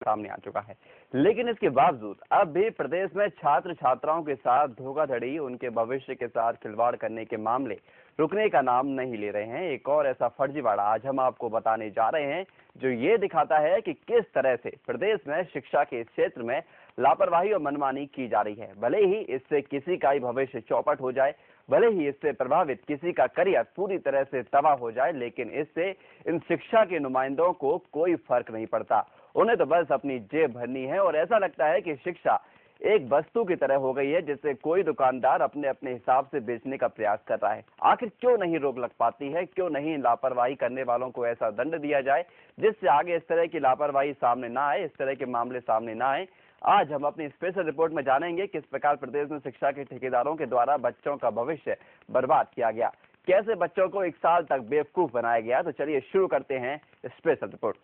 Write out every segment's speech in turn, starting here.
सामने आ चुका है। लेकिन इसके बावजूद अब भी प्रदेश में छात्र छात्राओं के साथ धोखाधड़ी, उनके भविष्य के साथ खिलवाड़ करने के मामले रुकने का नाम नहीं ले रहे हैं। एक और ऐसा फर्जीवाड़ा आज हम आपको बताने जा रहे हैं जो ये दिखाता है कि किस तरह से प्रदेश में शिक्षा के क्षेत्र में लापरवाही और मनमानी की जा रही है। भले ही इससे किसी का ही भविष्य चौपट हो जाए, भले ही इससे प्रभावित किसी का करियर पूरी तरह से तबाह हो जाए, लेकिन इससे इन शिक्षा के नुमाइंदों को कोई फर्क नहीं पड़ता। उन्हें तो बस अपनी जेब भरनी है और ऐसा लगता है कि शिक्षा एक वस्तु की तरह हो गई है जिसे कोई दुकानदार अपने अपने हिसाब से बेचने का प्रयास कर रहा है। आखिर क्यों नहीं रोक लग पाती है? क्यों नहीं लापरवाही करने वालों को ऐसा दंड दिया जाए जिससे आगे इस तरह की लापरवाही सामने ना आए, इस तरह के मामले सामने ना आए? आज हम अपनी स्पेशल रिपोर्ट में जानेंगे किस प्रकार प्रदेश में शिक्षा के ठेकेदारों के द्वारा बच्चों का भविष्य बर्बाद किया गया, कैसे बच्चों को 1 साल तक बेवकूफ बनाया गया। तो चलिए शुरू करते हैं स्पेशल रिपोर्ट।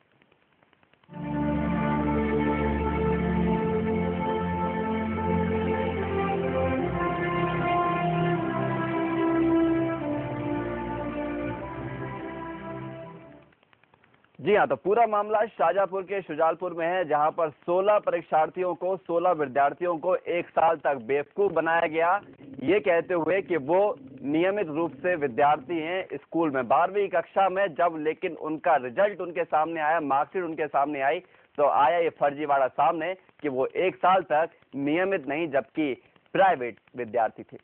जी हाँ, तो पूरा मामला शाहजहांपुर के शुजालपुर में है, जहां पर 16 परीक्षार्थियों को, 16 विद्यार्थियों को 1 साल तक बेवकूफ बनाया गया, ये कहते हुए कि वो नियमित रूप से विद्यार्थी हैं स्कूल में 12वीं कक्षा में। जब लेकिन उनका रिजल्ट उनके सामने आया, मार्कशीट उनके सामने आई, तो आया ये फर्जीवाड़ा सामने कि वो 1 साल तक नियमित नहीं जबकि प्राइवेट विद्यार्थी थे।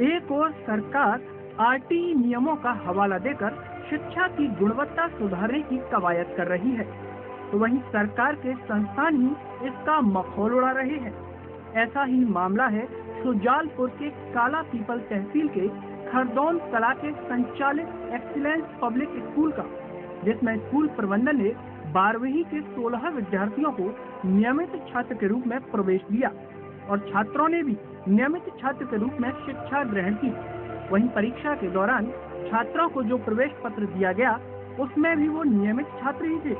एक और सरकार आरटीई नियमों का हवाला देकर शिक्षा की गुणवत्ता सुधारने की कवायद कर रही है, तो वहीं सरकार के संस्थान ही इसका मखौल उड़ा रहे हैं। ऐसा ही मामला है शुजालपुर के काला पीपल तहसील के खरदौन कला के संचालित एक्सीलेंस पब्लिक स्कूल का, जिसमें स्कूल प्रबंधन ने 12वीं के 16 विद्यार्थियों को नियमित छात्र के रूप में प्रवेश दिया और छात्रों ने भी नियमित छात्र के रूप में शिक्षा ग्रहण की। वहीं परीक्षा के दौरान छात्रों को जो प्रवेश पत्र दिया गया उसमें भी वो नियमित छात्र ही थे,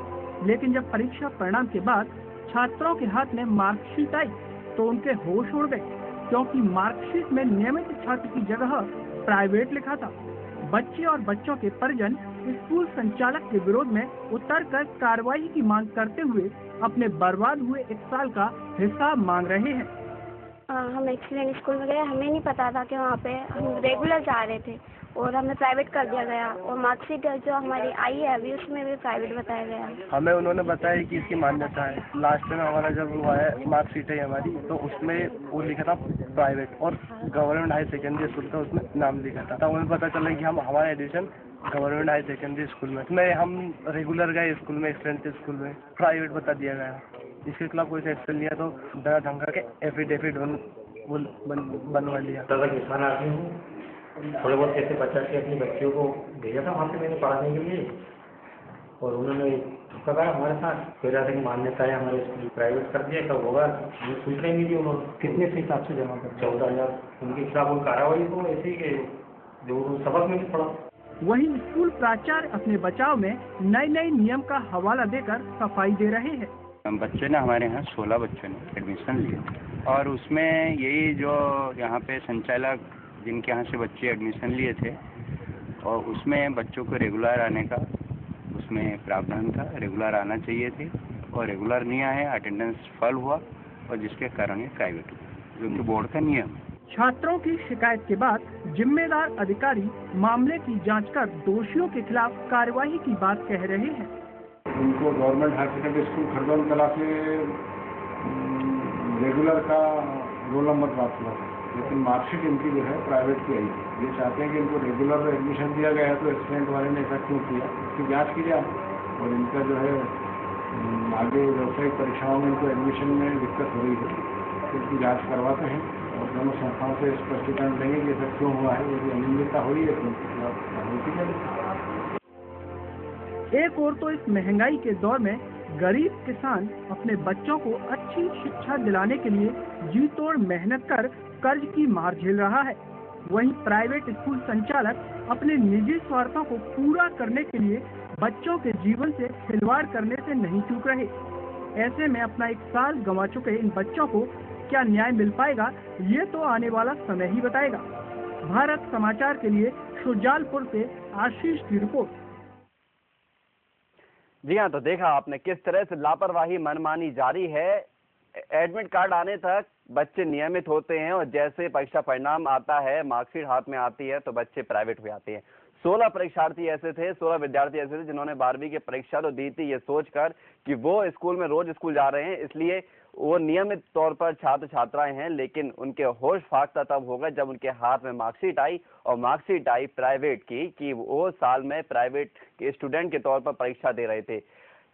लेकिन जब परीक्षा परिणाम के बाद छात्रों के हाथ में मार्कशीट आई तो उनके होश उड़ गए, क्योंकि मार्कशीट में नियमित छात्र की जगह प्राइवेट लिखा था। बच्चे और बच्चों के परिजन स्कूल संचालक के विरोध में उतरकर कार्रवाई की मांग करते हुए अपने बर्बाद हुए 1 साल का हिसाब मांग रहे हैं। हम एक्सीलेंट स्कूल में गए, हमें नहीं पता था कि वहाँ पे हम रेगुलर जा रहे थे और हमें प्राइवेट कर दिया गया और मार्कशीट जो हमारी आई है अभी उसमें भी प्राइवेट बताया गया। हमें उन्होंने बताया कि इसकी मान्यता है। लास्ट में हमारा जब हुआ है मार्कशीट है हमारी, तो उसमें वो लिखा था प्राइवेट और गवर्नमेंट हाई सेकेंडरी स्कूल का उसमें नाम लिखा था। तब हमें पता चला कि हम हमारा admission government high secondary school में हम रेगुलर गए स्कूल में, एक्सीलेंट स्कूल में प्राइवेट बता दिया गया। इसके खिलाफ कोई एक्शन लिया तो दरा धमका के एफिडेविट बनवा लिया। थोड़े बहुत ऐसे बच्चा के अपनी बच्चियों को भेजा था वहाँ से मैंने पढ़ाने के लिए, और उन्होंने धोखा करा हमारे साथ। फिर ऐसे की मान्यता है हमारे स्कूल प्राइवेट कर दिया, कब होगा हमें सूचना नहीं दी उन्होंने। कितने से हिसाब से जमा कर? 14,000 उनके खिलाफ वो कार्रवाई तो ऐसे ही के जो सबक में पढ़ा। वहीं स्कूल प्राचार्य अपने बचाव में नए नियम का हवाला देकर सफाई दे रहे हैं। बच्चे ने हमारे यहाँ 16 बच्चों ने एडमिशन लिए और उसमें यही जो यहाँ पे संचालक जिनके यहाँ से बच्चे एडमिशन लिए थे और उसमें बच्चों को रेगुलर आने का उसमें प्रावधान था, रेगुलर आना चाहिए थे और रेगुलर नहीं आए, अटेंडेंस फॉल हुआ और जिसके कारण ये प्राइवेट हुआ, जो कि बोर्ड का नियम है। छात्रों की शिकायत के बाद जिम्मेदार अधिकारी मामले की जांच कर दोषियों के खिलाफ कार्यवाही की बात कह रहे हैं। उनको गवर्नमेंट हायर सेकेंडरी स्कूल खरदौन कला से रेगुलर का रोल नंबर प्राप्त हुआ, लेकिन मार्कशीट इनकी जो है प्राइवेट की आई है। ये चाहते हैं कि इनको रेगुलर एडमिशन दिया गया है, तो एक्सीलेंट वाले ने ऐसा क्यों किया, इसकी जांच की जाए और इनका जो है आगे व्यावसायिक परीक्षाओं में इनको एडमिशन में दिक्कत हो रही है, तो इसकी जाँच करवाते हैं और दोनों संस्थाओं से स्पष्टीकरण देंगे कि ऐसा क्यों हुआ है। यदि अनियमितता हुई है तो उनके खिलाफ कार्रवाई की जाएगी। एक और तो इस महंगाई के दौर में गरीब किसान अपने बच्चों को अच्छी शिक्षा दिलाने के लिए जी तोड़ मेहनत कर कर्ज की मार झेल रहा है, वहीं प्राइवेट स्कूल संचालक अपने निजी स्वार्थों को पूरा करने के लिए बच्चों के जीवन से खिलवाड़ करने से नहीं चूक रहे। ऐसे में अपना 1 साल गंवा चुके इन बच्चों को क्या न्याय मिल पाएगा, ये तो आने वाला समय ही बताएगा। भारत समाचार के लिए शुजालपुर से आशीष की रिपोर्ट। जी हाँ, तो देखा आपने किस तरह से लापरवाही मनमानी जारी है। एडमिट कार्ड आने तक बच्चे नियमित होते हैं और जैसे परीक्षा परिणाम आता है, मार्कशीट हाथ में आती है तो बच्चे प्राइवेट हो जाते हैं। 16 परीक्षार्थी ऐसे थे, 16 विद्यार्थी ऐसे थे जिन्होंने 12वीं की परीक्षा तो दी थी ये सोचकर कि वो स्कूल में रोज स्कूल जा रहे हैं, इसलिए वो नियमित तौर पर छात्र छात्राएं हैं। लेकिन उनके होश फाख्ता तब होगा जब उनके हाथ में मार्कशीट आई, और मार्कशीट आई प्राइवेट की, कि वो साल में प्राइवेट के स्टूडेंट के तौर पर परीक्षा दे रहे थे।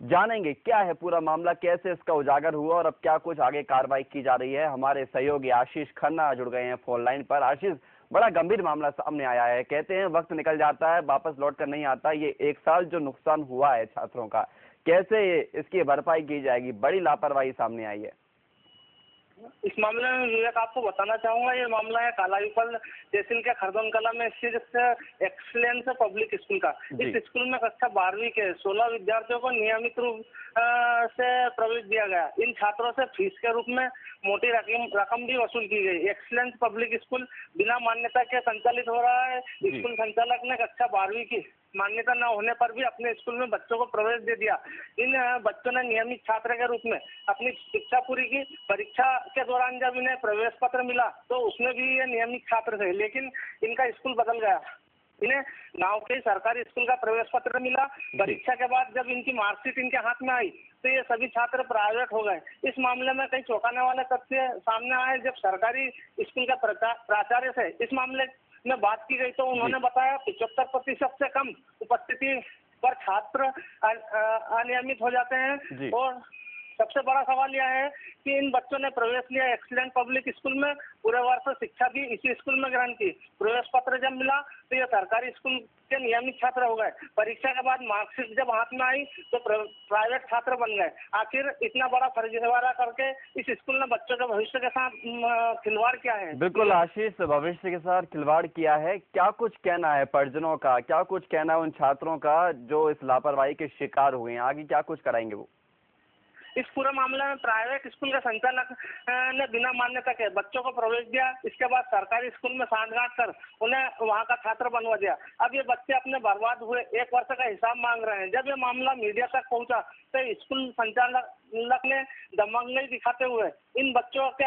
जानेंगे क्या है पूरा मामला, कैसे इसका उजागर हुआ और अब क्या कुछ आगे कार्रवाई की जा रही है। हमारे सहयोगी आशीष खन्ना जुड़ गए हैं फोन लाइन पर। आशीष, बड़ा गंभीर मामला सामने आया है। कहते हैं वक्त निकल जाता है, वापस लौट कर नहीं आता। ये एक साल जो नुकसान हुआ है छात्रों का, कैसे इसकी भरपाई की जाएगी? बड़ी लापरवाही सामने आई है। इस मामले में विवेक आपको बताना चाहूंगा, ये मामला है कालापीपल तहसील के खरदोन कला में स्थित एक्सीलेंस पब्लिक स्कूल का। इस स्कूल में कक्षा 12वीं के 16 विद्यार्थियों को नियमित रूप से प्रवेश दिया गया। इन छात्रों से फीस के रूप में मोटी रकम भी वसूल की गई। एक्सीलेंस पब्लिक स्कूल बिना मान्यता के संचालित हो रहा है। स्कूल संचालक ने कक्षा 12वीं की मान्यता न होने पर भी अपने स्कूल में बच्चों को प्रवेश दे दिया। इन बच्चों ने नियमित छात्र के रूप में अपनी शिक्षा पूरी की। परीक्षा के दौरान जब इन्हें प्रवेश पत्र मिला तो उसमें भी ये नियमित छात्र थे, लेकिन इनका स्कूल बदल गया। इन्हें गांव के सरकारी स्कूल का प्रवेश पत्र मिला। परीक्षा के बाद जब इनकी मार्कशीट इनके हाथ में आई तो ये सभी छात्र प्राइवेट हो गए। इस मामले में कई चौंकाने वाले तथ्य सामने आए। जब सरकारी स्कूल का प्राचार्य से इस मामले में बात की गई तो उन्होंने बताया 75% से कम उपस्थिति पर छात्र अनियमित हो जाते हैं। और सबसे बड़ा सवाल यह है कि इन बच्चों ने प्रवेश लिया एक्सीलेंट पब्लिक स्कूल में, पूरे वर्ष शिक्षा भी इसी स्कूल में ग्रहण की। प्रवेश पत्र जब मिला तो ये सरकारी स्कूल के नियमित छात्र हो गए। परीक्षा के बाद मार्कशीट जब हाथ में आई तो प्राइवेट छात्र बन गए। आखिर इतना बड़ा फर्जीवाड़ा करके इस स्कूल ने बच्चों के भविष्य के साथ खिलवाड़ किया है। बिल्कुल आशीष, भविष्य के साथ खिलवाड़ किया है। क्या कुछ कहना है परिजनों का, क्या कुछ कहना है उन छात्रों का जो इस लापरवाही के शिकार हुए हैं? आगे क्या कुछ कराएंगे वो? इस पूरे मामले में प्राइवेट स्कूल के संचालक ने बिना मान्यता के बच्चों को प्रवेश दिया। इसके बाद सरकारी स्कूल में सांठगांठ कर उन्हें वहां का छात्र बनवा दिया। अब ये बच्चे अपने बर्बाद हुए 1 वर्ष का हिसाब मांग रहे हैं। जब ये मामला मीडिया तक पहुंचा तो स्कूल संचालक ने दबंगई दिखाते हुए इन बच्चों के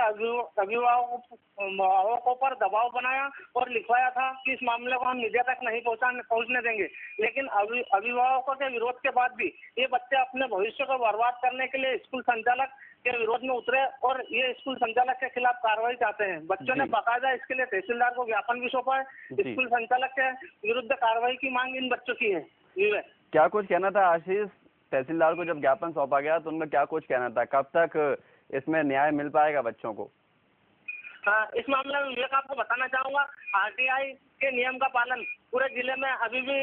अभिभावकों पर दबाव बनाया और लिखवाया था कि इस मामले को हम मीडिया तक नहीं पहुंचने देंगे। लेकिन अभिभावकों के विरोध के बाद भी ये बच्चे अपने भविष्य को बर्बाद करने के लिए स्कूल संचालक के विरोध में उतरे और ये स्कूल संचालक के खिलाफ कार्रवाई चाहते हैं। बच्चों ने बाकायदा इसके लिए तहसीलदार को ज्ञापन भी सौंपा है। स्कूल संचालक के विरुद्ध कार्रवाई की मांग इन बच्चों की है। क्या कुछ कहना था आशीष? तहसीलदार को जब ज्ञापन सौंपा गया तो उनका क्या कुछ कहना था? कब तक इसमें न्याय मिल पाएगा बच्चों को? हाँ, इस मामले में विवेक आपको बताना चाहूंगा, आरटीआई के नियम का पालन पूरे जिले में अभी भी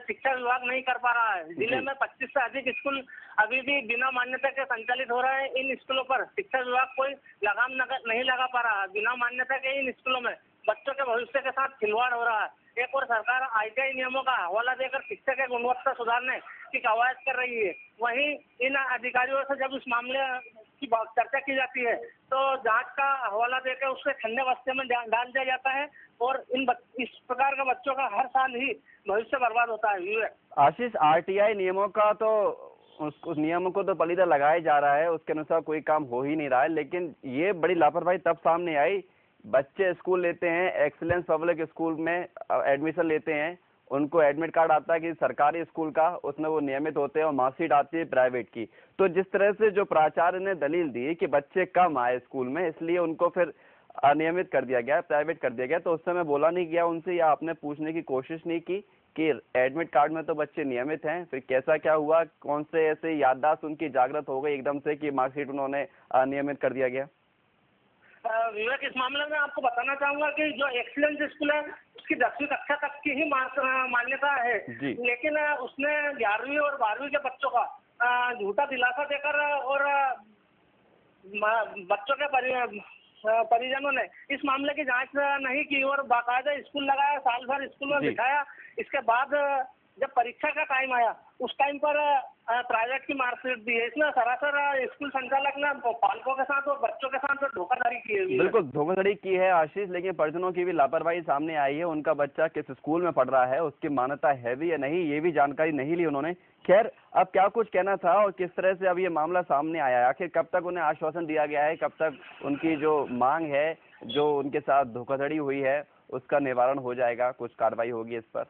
शिक्षा विभाग नहीं कर पा रहा है। जिले में 25 से अधिक स्कूल अभी भी बिना मान्यता के संचालित हो रहे हैं। इन स्कूलों पर शिक्षा विभाग कोई लगाम नहीं लगा पा रहा है। बिना मान्यता के इन स्कूलों में बच्चों के भविष्य के साथ खिलवाड़ हो रहा है। एक और सरकार आरटीआई नियमों का हवाला देकर शिक्षा की गुणवत्ता सुधारने की कवायद कर रही है। वहीं इन अधिकारियों से जब इस मामले की चर्चा की जाती है तो जांच का हवाला देकर उससे ठंडे बस्ते में डाल दिया जाता है और इस प्रकार का बच्चों का हर साल ही भविष्य बर्बाद होता है। आशीष, आरटीआई नियमों का तो उस नियमों को तो पलीदा लगाया जा रहा है, उसके अनुसार कोई काम हो ही नहीं रहा है। लेकिन ये बड़ी लापरवाही तब सामने आई, बच्चे स्कूल लेते हैं, एक्सीलेंस पब्लिक स्कूल में एडमिशन लेते हैं, उनको एडमिट कार्ड आता है कि सरकारी स्कूल का, उसमें वो नियमित होते हैं और मार्कशीट आती है प्राइवेट की। तो जिस तरह से जो प्राचार्य ने दलील दी कि बच्चे कम आए स्कूल में इसलिए उनको फिर अनियमित कर दिया गया, प्राइवेट कर दिया गया, तो उस समय बोला नहीं गया उनसे या आपने पूछने की कोशिश नहीं की कि एडमिट कार्ड में तो बच्चे नियमित हैं, फिर कैसा क्या हुआ? कौन से ऐसे याददाश्त उनकी जागृत हो गई एकदम से कि मार्कशीट उन्होंने अनियमित कर दिया गया? विवेक, इस मामले में आपको बताना चाहूंगा कि जो एक्सीलेंस स्कूल है उसकी 10वीं कक्षा तक की ही मान्यता है, लेकिन उसने 11वीं और 12वीं के बच्चों का झूठा दिलासा देकर और बच्चों के परिजनों ने इस मामले की जांच नहीं की और बाकायदा स्कूल लगाया, साल भर स्कूल में बिठाया। इसके बाद जब परीक्षा का टाइम आया उस टाइम पर प्राइवेट की मार्कशीट दी है। इसमें सरासर स्कूल संचालक ने पालकों के साथ और बच्चों के साथ धोखाधड़ी की है। बिल्कुल धोखाधड़ी की है आशीष, लेकिन परिजनों की भी लापरवाही सामने आई है। उनका बच्चा किस स्कूल में पढ़ रहा है, उसकी मान्यता है भी या नहीं, ये भी जानकारी नहीं ली उन्होंने। खैर, अब क्या कुछ कहना था और किस तरह से अब ये मामला सामने आया है, आखिर कब तक उन्हें आश्वासन दिया गया है, कब तक उनकी जो मांग है, जो उनके साथ धोखाधड़ी हुई है, उसका निवारण हो जाएगा, कुछ कार्रवाई होगी इस पर?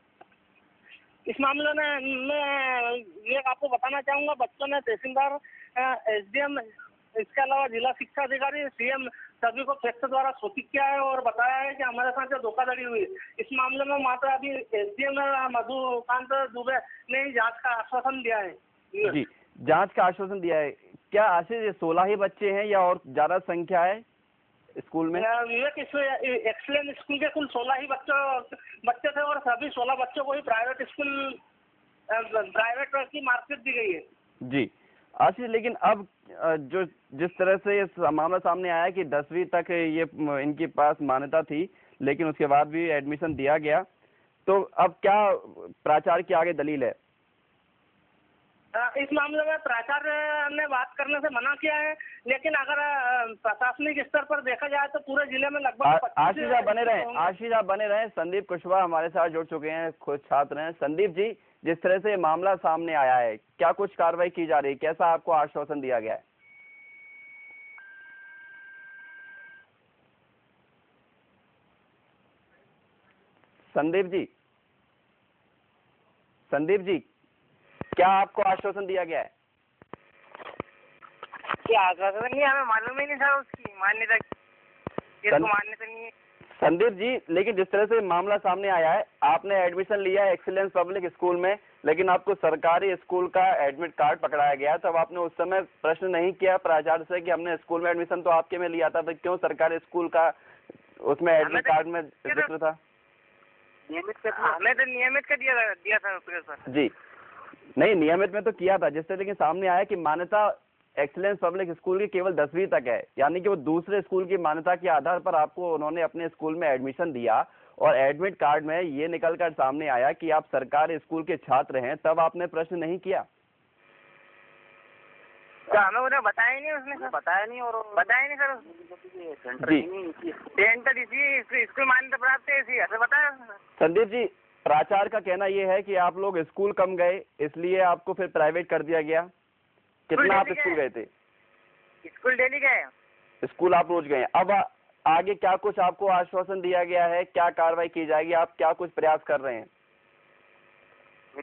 इस मामले में मैं ये आपको बताना चाहूंगा, बच्चों ने तहसीलदार, एसडीएम, इसके अलावा जिला शिक्षा अधिकारी, सीएम सभी को फैक्स द्वारा सूचित किया है और बताया है कि हमारे साथ जो धोखाधड़ी हुई। इस मामले में मात्र अभी एसडीएम मधुकांत दुबे ने जांच का आश्वासन दिया है। जी, जांच का आश्वासन दिया है। क्या आशीष ये 16 ही बच्चे हैं या और ज्यादा संख्या है स्कूल में? विवेक एक्सीलेंस स्कूल के कुल 16 ही बच्चे थे और सभी 16 बच्चों को ही प्राइवेट की मार्कशीट दी गई है। जी आशीष, लेकिन अब जो जिस तरह से ये मामला सामने आया कि 10वीं तक ये इनके पास मान्यता थी, लेकिन उसके बाद भी एडमिशन दिया गया, तो अब क्या प्राचार्य की आगे दलील है? इस मामले में प्राचार्य ने बात करने से मना किया है, लेकिन अगर प्रशासनिक स्तर पर देखा जाए तो पूरे जिले में लगभग आशीष आप बने रहें। संदीप कुशवाहा हमारे साथ जुड़ चुके हैं, खुद छात्र हैं। संदीप जी, जिस तरह से मामला सामने आया है, क्या कुछ कार्रवाई की जा रही है, कैसा आपको आश्वासन दिया गया है? संदीप जी, क्या आपको आश्वासन दिया गया है? क्या आश्वासन नहीं, हमें मालूम ही नहीं था उसकी मान्यता, मान्यता नहीं है। संदीप जी, लेकिन जिस तरह से मामला सामने आया है, आपने एडमिशन लिया है एक्सीलेंस पब्लिक स्कूल में, लेकिन आपको सरकारी स्कूल का एडमिट कार्ड पकड़ाया गया, तब आपने उस समय प्रश्न नहीं किया प्राचार्य से कि हमने स्कूल में एडमिशन तो आपके में लिया था, तो क्यों सरकारी स्कूल का उसमें एडमिट कार्ड में जिक्र था? हमें तो नियमित का दिया था जी नहीं, नियमित में तो किया था, जिससे लेकिन सामने आया कि मान्यता एक्सीलेंस पब्लिक स्कूल की केवल 10वीं तक है, यानी कि वो दूसरे स्कूल की मान्यता के आधार पर आपको उन्होंने अपने स्कूल में एडमिशन दिया और एडमिट कार्ड में ये निकलकर सामने आया कि आप सरकारी स्कूल के छात्र हैं, तब आपने प्रश्न नहीं किया? तो हमें उन्हें बताया नहीं, उसने बताया नहीं सर। सेंटर इसी स्कूल मान्यता प्राप्त है, इसी ऐसे बताया। संदीप जी, प्राचार्य का कहना यह है कि आप लोग स्कूल कम गए, इसलिए आपको फिर प्राइवेट कर दिया गया। कितना आप स्कूल गए थे? स्कूल डेली गए। स्कूल आप रोज गए। अब आगे क्या कुछ आपको आश्वासन दिया गया है, क्या कार्रवाई की जाएगी, आप क्या कुछ प्रयास कर रहे हैं? हमें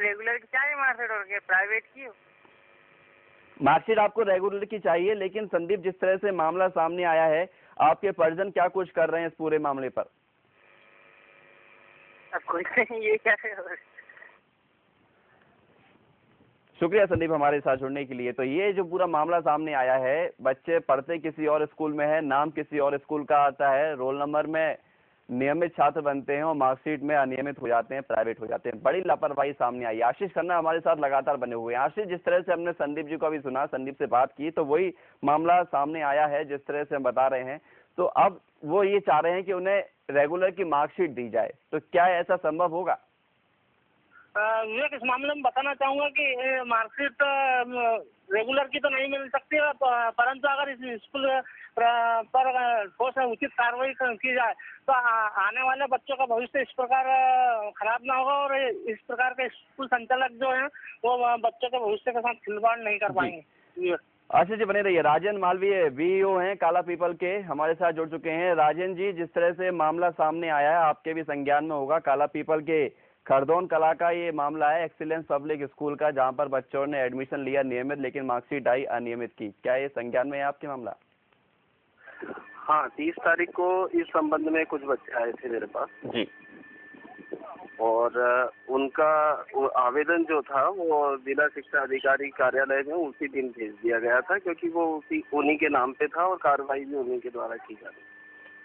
रेगुलर की चाहिए मार्कशीट, और प्राइवेट की मार्कशीट आपको रेगुलर की चाहिए। लेकिन संदीप, जिस तरह से मामला सामने आया है, आपके परिजन क्या कुछ कर रहे हैं इस पूरे मामले पर? ये क्या है? शुक्रिया संदीप हमारे साथ जुड़ने के लिए। तो ये जो पूरा मामला सामने आया है, बच्चे पढ़ते किसी और स्कूल में है, नाम किसी और स्कूल का आता है, रोल नंबर में नियमित छात्र बनते हैं और मार्कशीट में अनियमित हो जाते हैं, प्राइवेट हो जाते हैं। बड़ी लापरवाही सामने आई। आशीष खन्ना हमारे साथ लगातार बने हुए हैं। आशीष, जिस तरह से हमने संदीप जी को अभी सुना, संदीप से बात की, तो वही मामला सामने आया है जिस तरह से हम बता रहे हैं। तो अब वो ये चाह रहे हैं कि उन्हें रेगुलर की मार्कशीट दी जाए, तो क्या ऐसा संभव होगा? विवेक, इस मामले में बताना चाहूंगा कि मार्कशीट रेगुलर की तो नहीं मिल सकती है, परंतु अगर इस स्कूल पर ठोस उचित कार्रवाई की जाए तो आने वाले बच्चों का भविष्य इस प्रकार खराब ना होगा और इस प्रकार के स्कूल संचालक जो है वो बच्चों के भविष्य के साथ खिलवाड़ नहीं कर पाएंगे। आशीष जी बने रहिए। राजन मालवीय बीईओ हैं काला पीपल के, हमारे साथ जुड़ चुके हैं। राजन जी, जिस तरह से मामला सामने आया है, आपके भी संज्ञान में होगा, काला पीपल के खरदौन कला का ये मामला है एक्सीलेंस पब्लिक स्कूल का, जहां पर बच्चों ने एडमिशन लिया नियमित, लेकिन मार्कशीट आई अनियमित की। क्या ये संज्ञान में है आपके मामला? हाँ, 30 तारीख को इस संबंध में कुछ बच्चे आए थे मेरे पास जी, और उनका आवेदन जो था वो जिला शिक्षा अधिकारी कार्यालय में उसी दिन भेज दिया गया था, क्योंकि वो उन्हीं के नाम पे था और कार्रवाई भी उन्हीं के द्वारा की जा रही।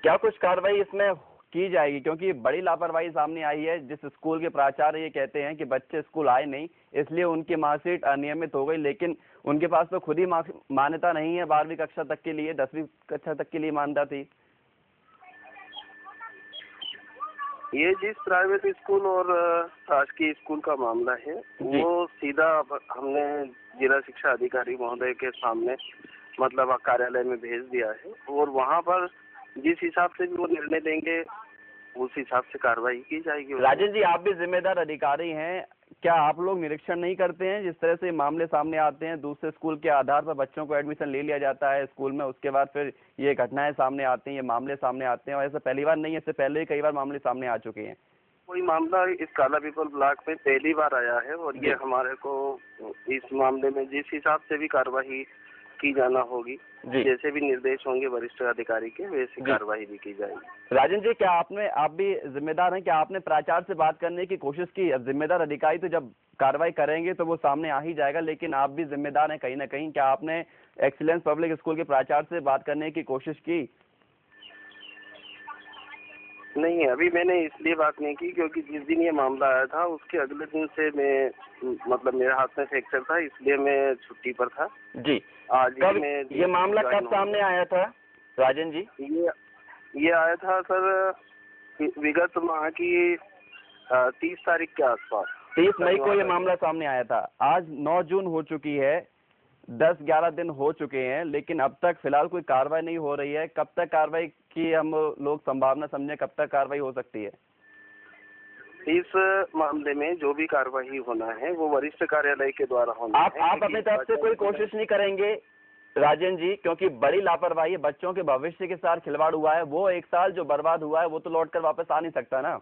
क्या कुछ कार्रवाई इसमें की जाएगी, क्योंकि बड़ी लापरवाही सामने आई है? जिस स्कूल के प्राचार्य ये कहते हैं कि बच्चे स्कूल आए नहीं, इसलिए उनकी मार्कशीट अनियमित हो गई, लेकिन उनके पास तो खुद ही मान्यता नहीं है 12वीं कक्षा तक के लिए, 10वीं कक्षा तक के लिए मान्यता थी। ये जिस प्राइवेट स्कूल और शासकीय स्कूल का मामला है वो सीधा हमने जिला शिक्षा अधिकारी महोदय के सामने मतलब कार्यालय में भेज दिया है और वहाँ पर जिस हिसाब से भी वो निर्णय देंगे उस हिसाब से कार्रवाई की जाएगी। राजेश जी, आप भी जिम्मेदार अधिकारी हैं, क्या आप लोग निरीक्षण नहीं करते हैं? जिस तरह से मामले सामने आते हैं, दूसरे स्कूल के आधार पर बच्चों को एडमिशन ले लिया जाता है स्कूल में, उसके बाद फिर ये घटनाएं सामने आती हैं, ये मामले सामने आते हैं, और ऐसा पहली बार नहीं है, इससे पहले ही कई बार मामले सामने आ चुके हैं। कोई मामला इस काला पीपल ब्लॉक में पहली बार आया है और ये हमारे को इस मामले में जिस हिसाब से भी कार्रवाई की जाना होगी, जैसे भी निर्देश होंगे वरिष्ठ अधिकारी के, वैसी कार्रवाई भी की जाएगी। राजन जी, क्या आप भी जिम्मेदार हैं, क्या आपने प्राचार्य से बात करने की कोशिश की? अब जिम्मेदार अधिकारी तो जब कार्रवाई करेंगे तो वो सामने आ ही जाएगा, लेकिन आप भी जिम्मेदार हैं कहीं ना कहीं, क्या आपने एक्सीलेंस पब्लिक स्कूल के प्राचार्य से बात करने की कोशिश की? नहीं, अभी मैंने इसलिए बात नहीं की क्योंकि जिस दिन ये मामला आया था उसके अगले दिन से मैं मतलब मेरे हाथ में फ्रैक्चर था, इसलिए मैं छुट्टी पर था। जी, आज ये मामला कब सामने आया था राजन जी? ये आया था सर विगत माह की 30 तारीख के आसपास। 30 मई को ये मामला सामने आया था। आज 9 जून हो चुकी है, 10-11 दिन हो चुके हैं, लेकिन अब तक फिलहाल कोई कार्रवाई नहीं हो रही है। कब तक कार्रवाई की हम लोग संभावना समझें, कब तक कार्रवाई हो सकती है? इस मामले में जो भी कार्रवाई होना है वो वरिष्ठ कार्यालय के द्वारा होना है। आप अपनी तरफ से कोई कोशिश नहीं करेंगे राजन जी? क्योंकि बड़ी लापरवाही है, बच्चों के भविष्य के साथ खिलवाड़ हुआ है, वो 1 साल जो बर्बाद हुआ है वो तो लौट कर वापस आ नहीं सकता ना।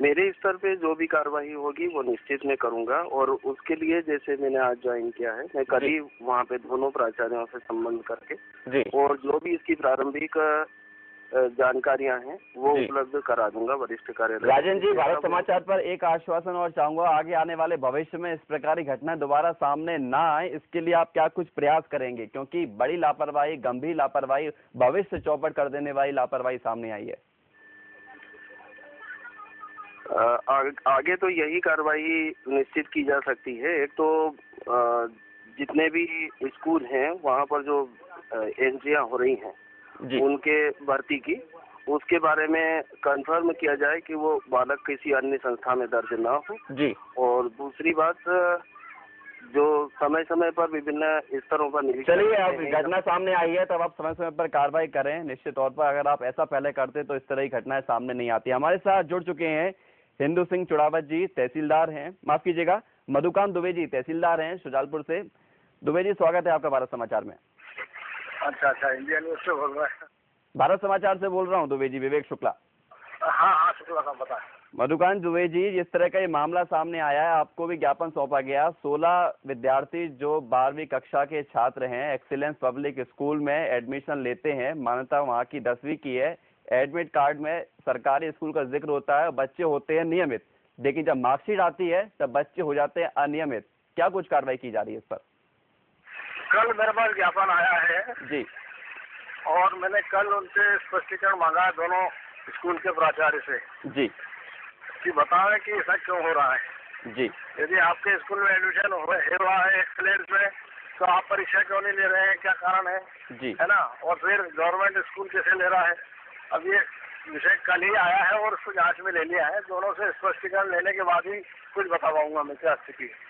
मेरे स्तर पे जो भी कार्रवाई होगी वो निश्चित मैं करूंगा और उसके लिए जैसे मैंने आज ज्वाइन किया है, मैं कल ही वहाँ पे दोनों प्राचार्यों से संबंध करके और जो भी इसकी प्रारंभिक जानकारियां हैं वो उपलब्ध करा दूंगा वरिष्ठ कार्यालय। राजन जी, भारत समाचार पर एक आश्वासन और चाहूंगा, आगे आने वाले भविष्य में इस प्रकार की घटना दोबारा सामने ना आए, इसके लिए आप क्या कुछ प्रयास करेंगे? क्योंकि बड़ी लापरवाही, गंभीर लापरवाही, भविष्य चौपट कर देने वाली लापरवाही सामने आई है। आगे तो यही कार्रवाई निश्चित की जा सकती है। एक तो जितने भी स्कूल हैं वहाँ पर जो एंट्रियां हो रही हैं उनके भर्ती की, उसके बारे में कंफर्म किया जाए कि वो बालक किसी अन्य संस्था में दर्ज ना हो जी। और दूसरी बात जो समय समय पर विभिन्न स्तरों पर निरीक्षण। चलिए, अब घटना सामने आई है तब आप समय समय पर कार्रवाई करें। निश्चित तौर पर अगर आप ऐसा पहले करते तो इस तरह की घटनाएं सामने नहीं आती। हमारे साथ जुड़ चुके हैं हिंदू सिंह चुड़ावत जी, तहसीलदार हैं, माफ कीजिएगा मधुकांत दुबे जी, तहसीलदार हैं शुजालपुर से। दुबे जी, स्वागत है आपका भारत समाचार में। अच्छा, इंडिया न्यूज से बोल रहे हैं? भारत समाचार से बोल रहा हूँ दुबे जी, विवेक शुक्ला। हाँ, शुक्ला साहब बताएं। मधुकांत दुबे जी, जिस तरह का ये मामला सामने आया है, आपको भी ज्ञापन सौंपा गया। 16 विद्यार्थी जो 12वीं कक्षा के छात्र हैं, एक्सीलेंस पब्लिक स्कूल में एडमिशन लेते हैं, मान्यता वहाँ की 10वीं की है, एडमिट कार्ड में सरकारी स्कूल का जिक्र होता है, बच्चे होते हैं नियमित, लेकिन जब मार्कशीट आती है तब बच्चे हो जाते हैं अनियमित। क्या कुछ कार्रवाई की जा रही है इस पर? कल मेरे पास ज्ञापन आया है जी, और मैंने कल उनसे स्पष्टीकरण मांगा दोनों स्कूल के प्राचार्य से जी, कि बताएं कि ऐसा क्यों हो रहा है जी। यदि आपके स्कूल में एडमिशन हुआ है एक्सीलेंस में, तो आप परीक्षा क्यों नहीं ले रहे हैं, क्या कारण है जी, है ना? और फिर गवर्नमेंट स्कूल कैसे ले रहा है? अब ये विषय कल ही आया है और उसको जांच में ले लिया है। दोनों से स्पष्टीकरण लेने के बाद ही कुछ बता पाऊंगा मैं क्या स्थिति है।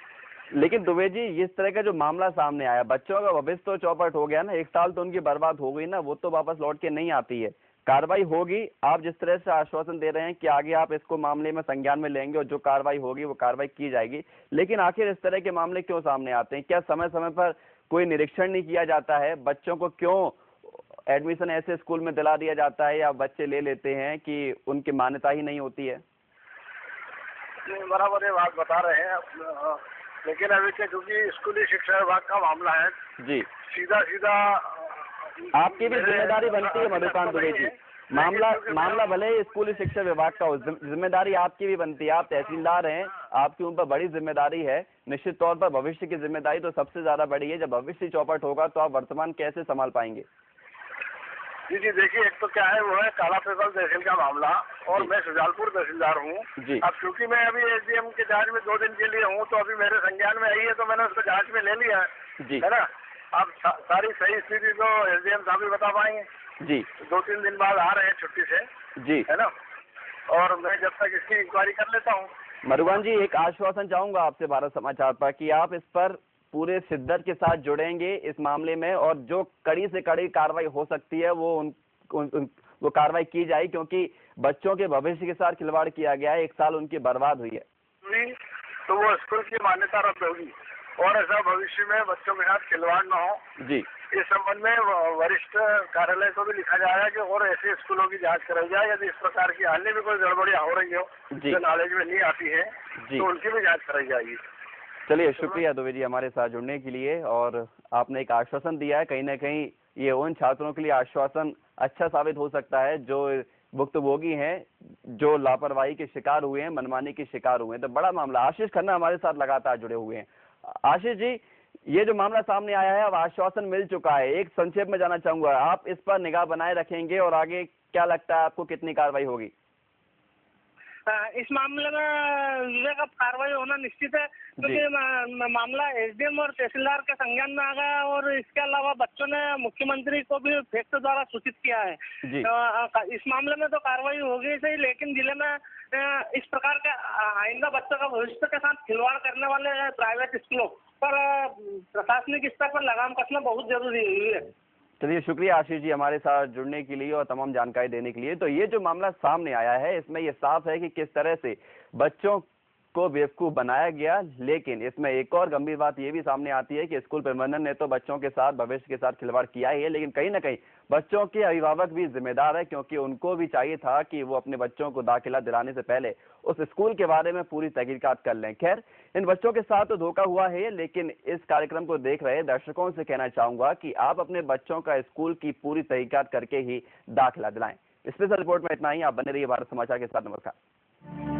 लेकिन दुबे जी, इस तरह का जो मामला सामने आया, बच्चों का भविष्य तो चौपट हो गया ना, 1 साल तो उनकी बर्बाद हो गई ना, वो तो वापस लौट के नहीं आती है। कार्रवाई होगी, आप जिस तरह से आश्वासन दे रहे हैं कि आगे आप इसको मामले में संज्ञान में लेंगे और जो कार्रवाई होगी वो कार्रवाई की जाएगी, लेकिन आखिर इस तरह के मामले क्यों सामने आते हैं? क्या समय समय पर कोई निरीक्षण नहीं किया जाता है? बच्चों को क्यों एडमिशन ऐसे स्कूल में दिला दिया जाता है या बच्चे ले लेते हैं कि उनकी मान्यता ही नहीं होती है? बराबर ये बात बता रहे हैं, लेकिन अभी क्योंकि स्कूली शिक्षा विभाग का मामला है जी, सीधा आपकी भी जिम्मेदारी बनती है मधुकांत दुबे जी। मामला भले ही स्कूली शिक्षा विभाग का हो, जिम्मेदारी आपकी भी बनती है। आप तहसीलदार हैं, आपके ऊपर बड़ी जिम्मेदारी है। निश्चित तौर पर भविष्य की जिम्मेदारी तो सबसे ज्यादा बड़ी है। जब भविष्य चौपट होगा तो आप वर्तमान कैसे संभाल पाएंगे? जी, देखिए, एक तो क्या है, वो है काला पीपल तहसील का मामला और मैं शुजालपुर तहसीलदार हूँ। अब क्योंकि मैं अभी एसडीएम के जांच में 2 दिन के लिए हूँ, तो अभी मेरे संज्ञान में आई है तो मैंने उसको जांच में ले लिया है ना। अब सारी सही स्थिति तो एसडीएम साहब ही बता पाएंगे जी। 2-3 दिन बाद आ रहे हैं छुट्टी से जी, है ना। और मैं जब तक इसकी इंक्वायरी कर लेता हूँ। मरुआन जी, एक आश्वासन चाहूंगा आपसे भारत समाचार पर कि आप इस पर पूरे शिद्दत के साथ जुड़ेंगे इस मामले में, और जो कड़ी से कड़ी कार्रवाई हो सकती है वो कार्रवाई की जाए, क्योंकि बच्चों के भविष्य के साथ खिलवाड़ किया गया है। 1 साल उनकी बर्बाद हुई है। तो वो स्कूल की मान्यता रद्द होगी और ऐसा भविष्य में बच्चों के साथ खिलवाड़ न हो जी। इस संबंध में वरिष्ठ कार्यालय को भी लिखा जाएगा कि और ऐसे स्कूलों की जांच कराई जाए। यदि इस प्रकार की हाल में कोई गड़बड़ियां हो रही हो जो नॉलेज में नहीं आती है तो उनकी भी जांच कराई जाएगी। चलिए, शुक्रिया दुबे जी हमारे साथ जुड़ने के लिए। और आपने एक आश्वासन दिया है, कहीं ना कहीं ये उन छात्रों के लिए आश्वासन अच्छा साबित हो सकता है जो भुक्तभोगी हैं, जो लापरवाही के शिकार हुए हैं, मनमानी के शिकार हुए हैं। तो बड़ा मामला। आशीष खन्ना हमारे साथ लगातार जुड़े हुए हैं। आशीष जी, ये जो मामला सामने आया है, अब आश्वासन मिल चुका है, एक संक्षेप में जाना चाहूंगा, आप इस पर निगाह बनाए रखेंगे और आगे क्या लगता है आपको कितनी कार्रवाई होगी? इस मामले में विवेक अब कार्रवाई होना निश्चित है, क्योंकि मामला एसडीएम और तहसीलदार के संज्ञान में आ गया और इसके अलावा बच्चों ने मुख्यमंत्री को भी फैक्स द्वारा सूचित किया है। इस मामले में तो कार्रवाई होगी सही, लेकिन जिले में इस प्रकार के आइंदा बच्चों का भविष्य के साथ खिलवाड़ करने वाले प्राइवेट स्कूलों पर प्रशासनिक स्तर पर लगाम कसना बहुत जरूरी है। चलिए, शुक्रिया आशीष जी हमारे साथ जुड़ने के लिए और तमाम जानकारी देने के लिए। तो ये जो मामला सामने आया है, इसमें ये साफ है कि किस तरह से बच्चों को बेवकूफ बनाया गया। लेकिन इसमें एक और गंभीर बात ये भी सामने आती है कि स्कूल प्रबंधन ने तो बच्चों के साथ, भविष्य के साथ खिलवाड़ किया ही है, लेकिन कहीं ना कहीं बच्चों के अभिभावक भी जिम्मेदार है, क्योंकि उनको भी चाहिए था कि वो अपने बच्चों को दाखिला दिलाने से पहले उस स्कूल के बारे में पूरी तहकीकात कर लें। खैर, इन बच्चों के साथ तो धोखा हुआ है, लेकिन इस कार्यक्रम को देख रहे दर्शकों से कहना चाहूंगा कि आप अपने बच्चों का स्कूल की पूरी तहकीकात करके ही दाखिला दिलाएं। स्पेशल रिपोर्ट में इतना ही। आप बने रहिए भारत समाचार के साथ। नमस्कार।